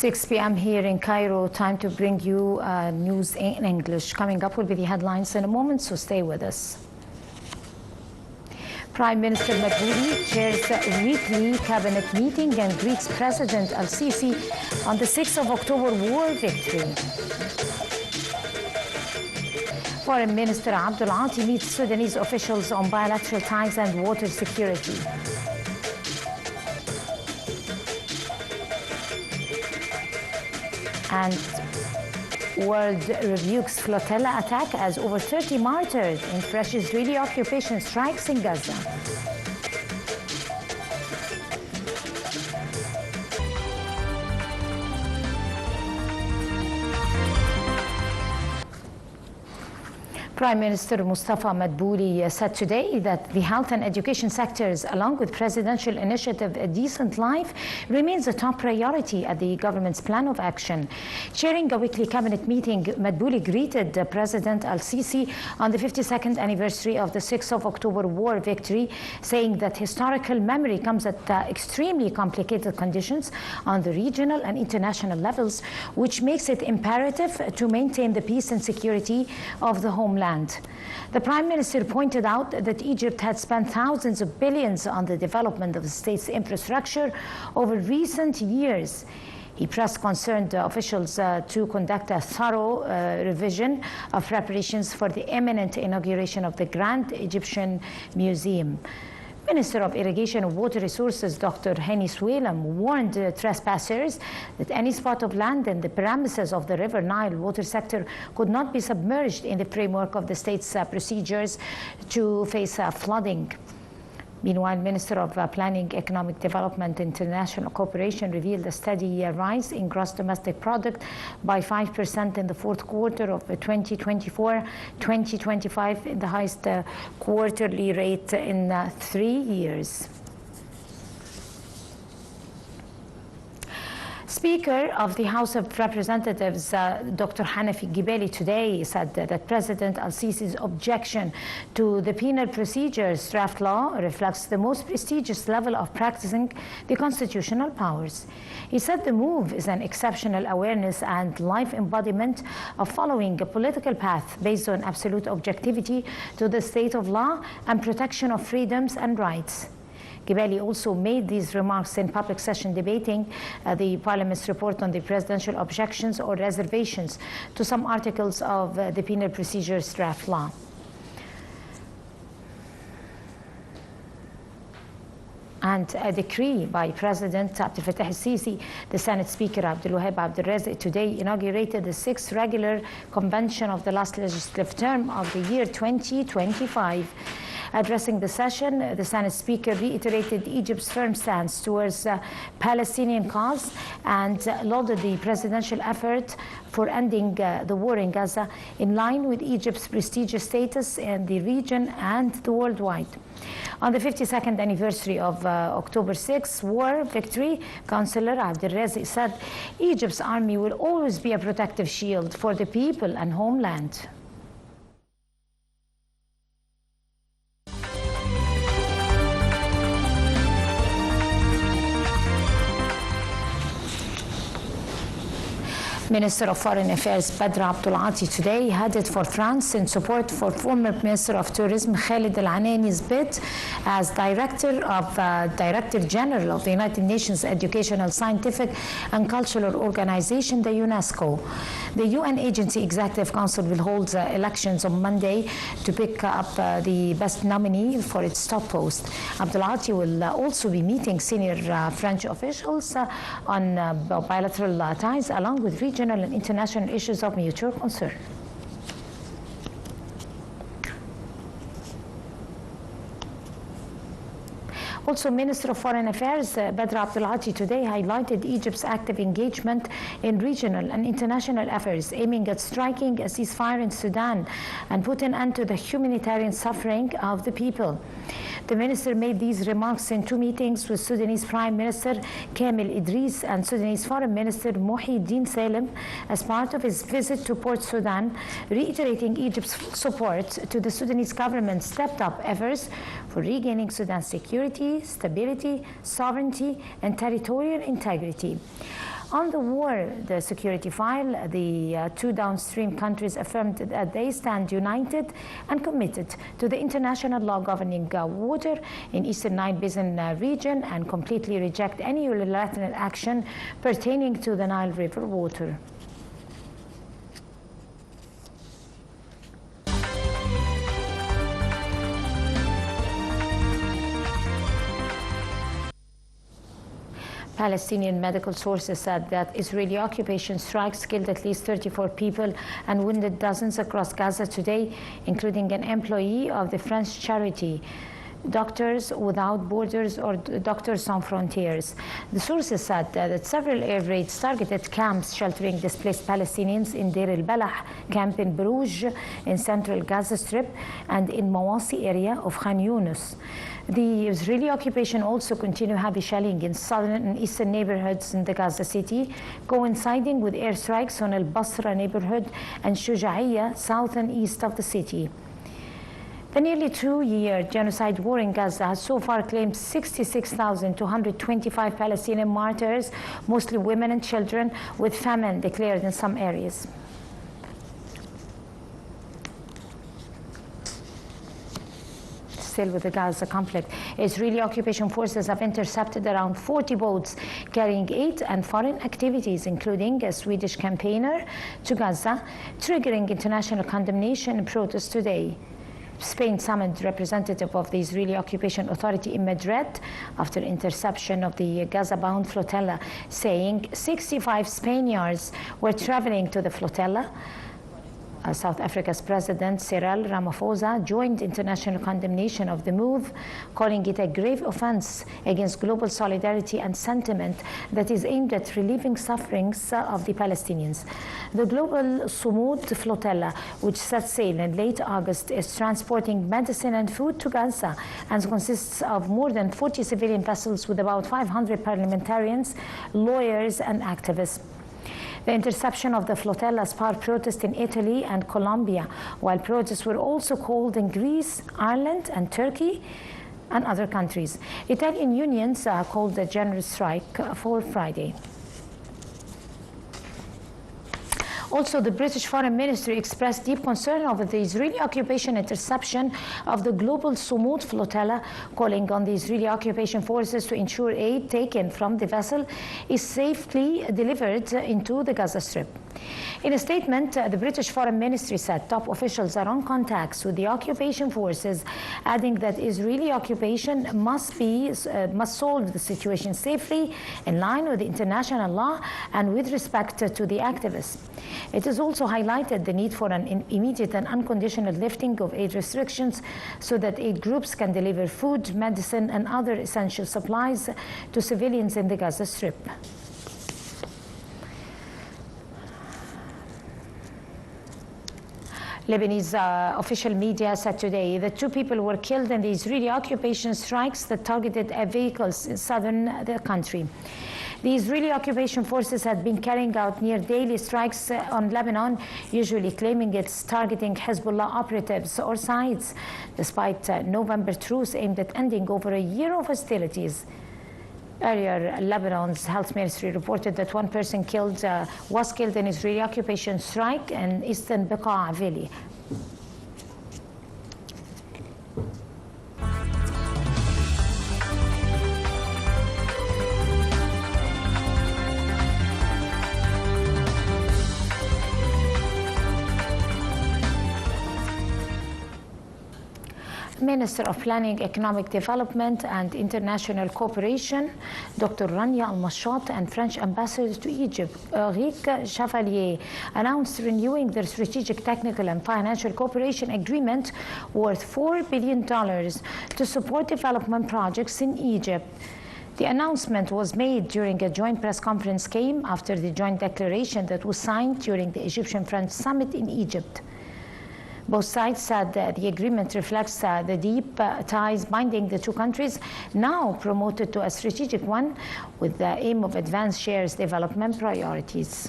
6 p.m. here in Cairo. Time to bring you news in English. Coming up will be the headlines in a moment, so stay with us. Prime Minister Madbouli chairs a weekly cabinet meeting and greets President al-Sisi on the 6th of October war victory. Foreign Minister Abdul Ati meets Sudanese officials on bilateral ties and water security. And world rebukes flotilla attack as over 30 martyred in fresh Israeli occupation strikes in Gaza. Prime Minister Mustafa Madbouli said today that the health and education sectors, along with presidential initiative A Decent Life, remains a top priority at the government's plan of action. Chairing a weekly cabinet meeting, Madbouli greeted President al-Sisi on the 52nd anniversary of the 6th of October war victory, saying that historical memory comes at extremely complicated conditions on the regional and international levels, which makes it imperative to maintain the peace and security of the homeland. The Prime Minister pointed out that Egypt had spent thousands of billions on the development of the state's infrastructure over recent years. He pressed concerned officials to conduct a thorough revision of preparations for the imminent inauguration of the Grand Egyptian Museum. Minister of Irrigation and Water Resources Dr. Hani Swalem warned trespassers that any spot of land in the premises of the River Nile water sector could not be submerged in the framework of the state's procedures to face flooding. Meanwhile, Minister of Planning, Economic Development, International Cooperation revealed a steady rise in gross domestic product by 5% in the fourth quarter of 2024-2025, the highest quarterly rate in 3 years. Speaker of the House of Representatives, Dr. Hanafi Gibeli, today said that President al-Sisi's objection to the penal procedures draft law reflects the most prestigious level of practicing the constitutional powers. He said the move is an exceptional awareness and life embodiment of following a political path based on absolute objectivity to the state of law and protection of freedoms and rights. Gibeli also made these remarks in public session debating the Parliament's report on the presidential objections or reservations to some articles of the Penal Procedures Draft Law. And a decree by President Abdel Fattah al-Sisi, the Senate Speaker Abdul Wahab Abdul Razik, today inaugurated the 6th regular convention of the last legislative term of the year 2025. Addressing the session, the Senate Speaker reiterated Egypt's firm stance towards the Palestinian cause and lauded the presidential effort for ending the war in Gaza in line with Egypt's prestigious status in the region and the worldwide. On the 52nd anniversary of October 6 war victory, Councillor Abdul Razik said Egypt's army will always be a protective shield for the people and homeland. Minister of Foreign Affairs Badr Abdul Ati today headed for France in support for former Minister of Tourism Khalid Al-Anani's bid as Director General of the United Nations Educational, Scientific and Cultural Organization, the UNESCO. The UN Agency Executive Council will hold elections on Monday to pick up the best nominee for its top post. Abdul Ati will also be meeting senior French officials on bilateral ties along with regional and international issues of mutual concern. Also, Minister of Foreign Affairs Badr Abdul Ati today highlighted Egypt's active engagement in regional and international efforts aiming at striking a ceasefire in Sudan and put an end to the humanitarian suffering of the people. The minister made these remarks in 2 meetings with Sudanese Prime Minister Kamel Idris and Sudanese Foreign Minister Muhyiddin Salem as part of his visit to Port Sudan, reiterating Egypt's full support to the Sudanese government's stepped-up efforts for regaining Sudan's security, stability, sovereignty, and territorial integrity. On the war, the security file, the two downstream countries affirmed that they stand united and committed to the international law governing water in Eastern Nile Basin region and completely reject any unilateral action pertaining to the Nile River water. Palestinian medical sources said that Israeli occupation strikes killed at least 34 people and wounded dozens across Gaza today, including an employee of the French charity Doctors Without Borders or Doctors Sans Frontières. The sources said that several air raids targeted camps sheltering displaced Palestinians in Deir el-Balah camp in Bruges in central Gaza Strip and in Mawasi area of Khan Yunus. The Israeli occupation also continued heavy shelling in southern and eastern neighborhoods in the Gaza city, coinciding with airstrikes on al-Basra neighborhood and Shuja'iyya, south and east of the city. The nearly 2-year genocide war in Gaza has so far claimed 66,225 Palestinian martyrs, mostly women and children, with famine declared in some areas. Still with the Gaza conflict, Israeli occupation forces have intercepted around 40 boats carrying aid and foreign activities, including a Swedish campaigner to Gaza, triggering international condemnation and protests today. Spain summoned representative of the Israeli Occupation Authority in Madrid after interception of the Gaza-bound flotilla, saying 65 Spaniards were traveling to the flotilla. South Africa's President Cyril Ramaphosa joined international condemnation of the move, calling it a grave offense against global solidarity and sentiment that is aimed at relieving sufferings of the Palestinians. The global Sumud flotilla, which set sail in late August, is transporting medicine and food to Gaza and consists of more than 40 civilian vessels with about 500 parliamentarians, lawyers, and activists. The interception of the flotilla sparked protests in Italy and Colombia, while protests were also called in Greece, Ireland, and Turkey, and other countries. Italian unions called a general strike for Friday. Also, the British Foreign Ministry expressed deep concern over the Israeli occupation interception of the global Sumud flotilla, calling on the Israeli occupation forces to ensure aid taken from the vessel is safely delivered into the Gaza Strip. In a statement, the British Foreign Ministry said top officials are on contacts with the occupation forces, adding that Israeli occupation must solve the situation safely in line with international law and with respect to the activists. It has also highlighted the need for an immediate and unconditional lifting of aid restrictions so that aid groups can deliver food, medicine, and other essential supplies to civilians in the Gaza Strip. Lebanese official media said today that 2 people were killed in the Israeli occupation strikes that targeted vehicles in southern the country. The Israeli occupation forces had been carrying out near daily strikes on Lebanon, usually claiming it's targeting Hezbollah operatives or sites, despite November truce aimed at ending over a year of hostilities. Earlier, Lebanon's health ministry reported that 1 person was killed in Israeli occupation strike in eastern Bekaa Valley. Minister of Planning, Economic Development and International Cooperation, Dr. Rania Al-Mashat, and French Ambassador to Egypt, Eric Chevalier, announced renewing their strategic, technical, and financial cooperation agreement worth $4 billion to support development projects in Egypt. The announcement was made during a joint press conference came after the joint declaration that was signed during the Egyptian-French summit in Egypt. Both sides said that the agreement reflects the deep ties binding the two countries, now promoted to a strategic one with the aim of advanced shares development priorities.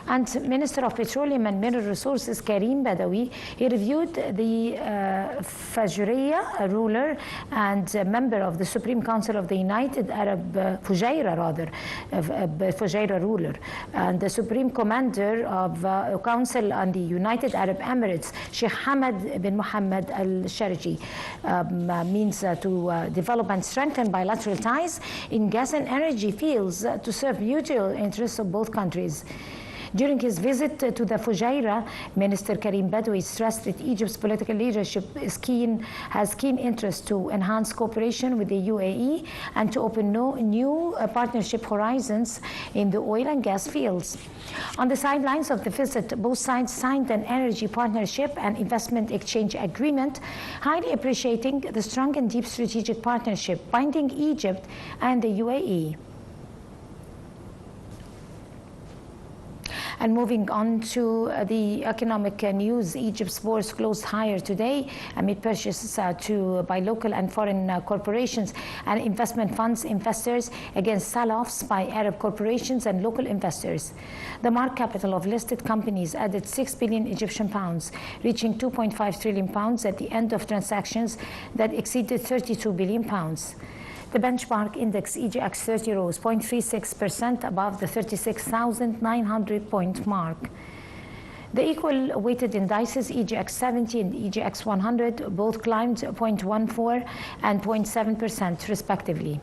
And Minister of Petroleum and Mineral Resources Karim Badawi, he reviewed the Fujairah ruler and member of the Supreme Council of the United Arab Fujairah ruler and the Supreme Commander of Council on the United Arab Emirates, Sheikh Hamad bin Mohammed al-Sharji, means to develop and strengthen bilateral ties in gas and energy fields to serve mutual interests of both countries. During his visit to the Fujairah, Minister Karim Badawi stressed that Egypt's political leadership has keen interest to enhance cooperation with the UAE and to open new partnership horizons in the oil and gas fields. On the sidelines of the visit, both sides signed an energy partnership and investment exchange agreement, highly appreciating the strong and deep strategic partnership binding Egypt and the UAE. And moving on to the economic news, Egypt's bourse closed higher today amid purchases by local and foreign corporations and investment funds investors against sell-offs by Arab corporations and local investors. The market capital of listed companies added 6 billion Egyptian pounds, reaching 2.5 trillion pounds at the end of transactions that exceeded 32 billion pounds. The benchmark index EGX 30 rose 0.36% above the 36,900 point mark. The equal weighted indices EGX 70 and EGX 100 both climbed 0.14 and 0.7% respectively.